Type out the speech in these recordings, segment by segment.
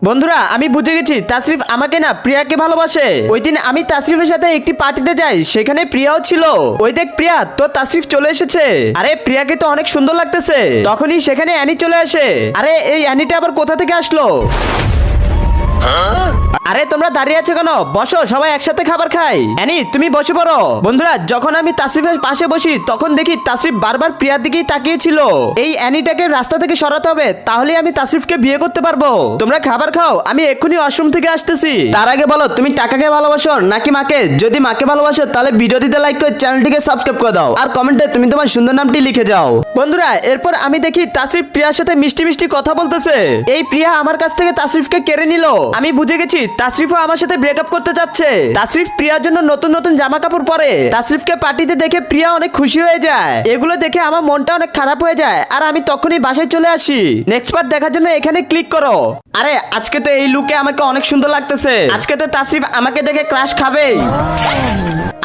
বন্ধুরা আমি বুঝে গেছি তাসরিফ আমাকে না প্রিয়াকে ভালোবাসে। ওই দিন আমি তাসরিফের সাথে একটি পার্টিতে যাই, সেখানে প্রিয়াও ছিল। ওই দেখ প্রিয়া, তো তাসরিফ চলে এসেছে। আরে প্রিয়াকে তো অনেক সুন্দর লাগতেছে। তখনই সেখানে অ্যানি চলে আসে। আরে এই অ্যানিটা আবার কোথা থেকে আসলো? আরে তোমরা দাঁড়িয়ে আছো কেন? বসো, সবাই একসাথে খাবার খাই। অ্যানি তুমি বসে পড়ো। বন্ধুরা যখন আমি তাসরিফের পাশে বসি তখন দেখি তাসরিফ বারবার প্রিয়ার দিকেই তাকিয়েছিল। এই অ্যানিটাকে রাস্তা থেকে সরাতে হবে, তাহলে আমি তাসরিফকে বিয়ে করতে পারবো। তোমরা খাবার খাও, আমি এক্ষুনি ওয়াশরুম থেকে আসতেছি। তার আগে বলো তুমি টাকাকে ভালোবাসো নাকি মাকে? যদি মাকে ভালোবাসো তাহলে ভিডিওটিতে লাইক করে চ্যানেলটিকে সাবস্ক্রাইব করে দাও, আর কমেন্টে তুমি তোমার সুন্দর নামটি লিখে যাও। বন্ধুরা এরপর আমি দেখি তাসরিফ প্রিয়ার সাথে মিষ্টি মিষ্টি কথা বলতেছে। এই প্রিয়া আমার কাছ থেকে তাসরিফকে কেড়ে নিল। আমি বুঝে গেছি তাসরিফও আমার সাথে ব্রেকআপ করতে যাচ্ছে। তাসরিফ প্রিয়ার জন্য নতুন নতুন জামা কাপড় পরে। তাসরিফকে পার্টিতে দেখে প্রিয়া অনেক খুশি হয়ে যায়। এগুলো দেখে আমার মনটা অনেক খারাপ হয়ে যায়, আর আমি তখনই বাসায় চলে আসি। নেক্সট পার্ট দেখার জন্য এখানে ক্লিক করো। আরে আজকে তো এই লুকে আমাকে অনেক সুন্দর লাগতেছে। আজকে তো তাসরিফ আমাকে দেখে ক্রাশ খাবেই।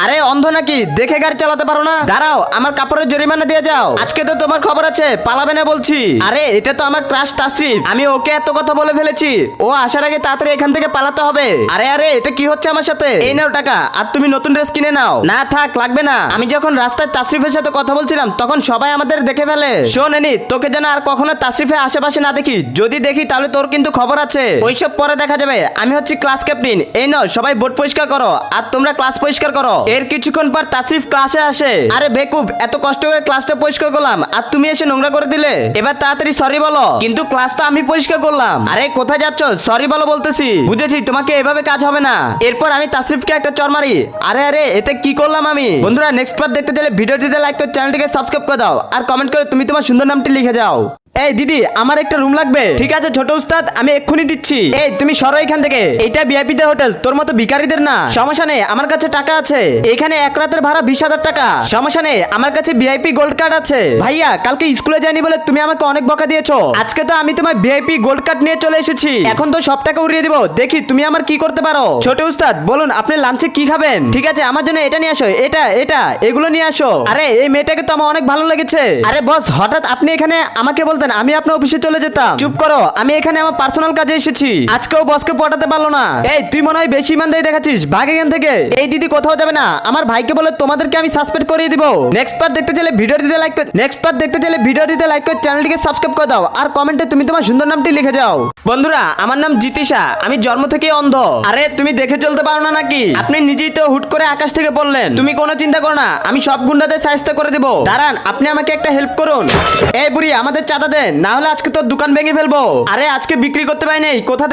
আরে অন্ধ নাকি, দেখে গাড়ি চালাতে পারো না? দাঁড়াও, আমার কাপড়ের জরিমানা দিয়ে যাও। আজকে তো তোমার খবর আছে, পালাবে না বলছি। আরে এটা তো আমার ক্রাশ তাসরিফ, আমি ওকে এত কথা বলে ফেলেছি। ও আসার আগে তাড়াতাড়ি এখান থেকে পালাতে হবে। আরে আরে এটা কি হচ্ছে আমার সাথে? এই নাও টাকা, আর তুমি নতুন ড্রেস কিনে নাও। না থাক, লাগবে না। আমি যখন রাস্তায় তাসরিফের সাথে কথা বলছিলাম তখন সবাই আমাদের দেখে ফেলে। শোন এনি, তোকে যেন আর কখনো তাসরিফের আশেপাশে না দেখি। যদি দেখি তাহলে তোর কিন্তু খবর আছে। ওইসব পরে দেখা যাবে। আমি হচ্ছি ক্লাস ক্যাপ্টেন। এই নাও, সবাই বোর্ড পরিষ্কার করো, আর তোমরা ক্লাস পরিষ্কার করো। এর কিছুক্ষণ পর তাসরিফ ক্লাসে আসে। আরে বেকুব, এত কষ্ট করে ক্লাসটা পরিষ্কার করলাম আর তুমি এসে নোংরা করে দিলে। এবার তাড়াতাড়ি সরি বলো। কিন্তু ক্লাসটা আমি পরিষ্কার করলাম। আরে কোথায় যাচ্ছ? সরি বলো বলতেছি। বুঝেছি তোমাকে এভাবে কাজ হবে না। এরপর আমি তাসরিফকে একটা চড় মারি। আরে আরে এটা কি করলাম আমি? বন্ধুরা নেক্সট পার্ট দেখতে চাইলে ভিডিওটিতে লাইক করে চ্যানেলটিকে সাবস্ক্রাইব করে দাও, আর কমেন্ট করে তুমি তোমার সুন্দর নামটি লিখে যাও। এই দিদি, আমার একটা রুম লাগবে। ঠিক আছে ছোট উস্তাদ, আমি এক্ষুনি দিচ্ছি। এই তুমি সরো এখান থেকে। এটা ভিআইপিদের হোটেল, তোর মতো ভিখারিদের না। সমস্যা নেই, আমার কাছে টাকা আছে। এখানে এক রাতের ভাড়া 20,000 টাকা। সমস্যা নেই, আমার কাছে ভিআইপি গোল্ড কার্ড আছে। ভাইয়া কালকে স্কুলে যাইনি বলে তুমি আমাকে অনেক বকা দিয়েছো। আজকে তো আমি তোমার ভিআইপি গোল্ড কার্ড নিয়ে চলে এসেছি। এখন তো সব টাকা উড়িয়ে দিব, দেখি তুমি আমার কি করতে পারো। ছোট উস্তাদ বলুন আপনি লাঞ্চে কি খাবেন? ঠিক আছে আমার জন্য এটা নিয়ে আসো, এটা এগুলো নিয়ে আসো। আরে এই মেয়েটাকে তো আমার অনেক ভালো লেগেছে। আরে বস, হঠাৎ আপনি এখানে আমাকে বলতেন, আমি আপনার অফিসে চলে যেতাম। চুপ করো, আমি এখানে আমার পার্সোনাল কাজে এসেছি। আজকেও বসকে পটাতে পারলো না। এই তুই মনে হয় বেশি ইমানদারি দেখাচ্ছিস, ভাগ এখান থেকে। এই দিদি কোথাও যাবে না, আমার ভাইকে বলে তোমাদেরকে আমি সাসপেন্ড করিয়ে দিব। নেক্সট পার্ট দেখতে চাইলে ভিডিওটিতে লাইক করে চ্যানেলটিকে সাবস্ক্রাইব করে দাও, আর কমেন্টে তুমি তোমার সুন্দর নামটি লিখে যাও। বন্ধুরা আমার নাম জিতিশা, আমি জন্ম থেকেই অন্ধ। আরে তুমি দেখে চলতে পারো না নাকি? আপনি নিজেই তো হুট করে আকাশ থেকে পড়লেন। তুমি কোনো চিন্তা করো না, আমি সব গুন্ডাদের সাহায্য করে দেব। দাঁড়ান, আপনি আমাকে একটা হেল্প করুন। এই বুড়ি আমাদের চাঁদা দেন, না হলে আজকে তোর দোকান ভেঙে ফেলবো। আরে আজকে বিক্রি করতে পারি নাই, কোথা থেকে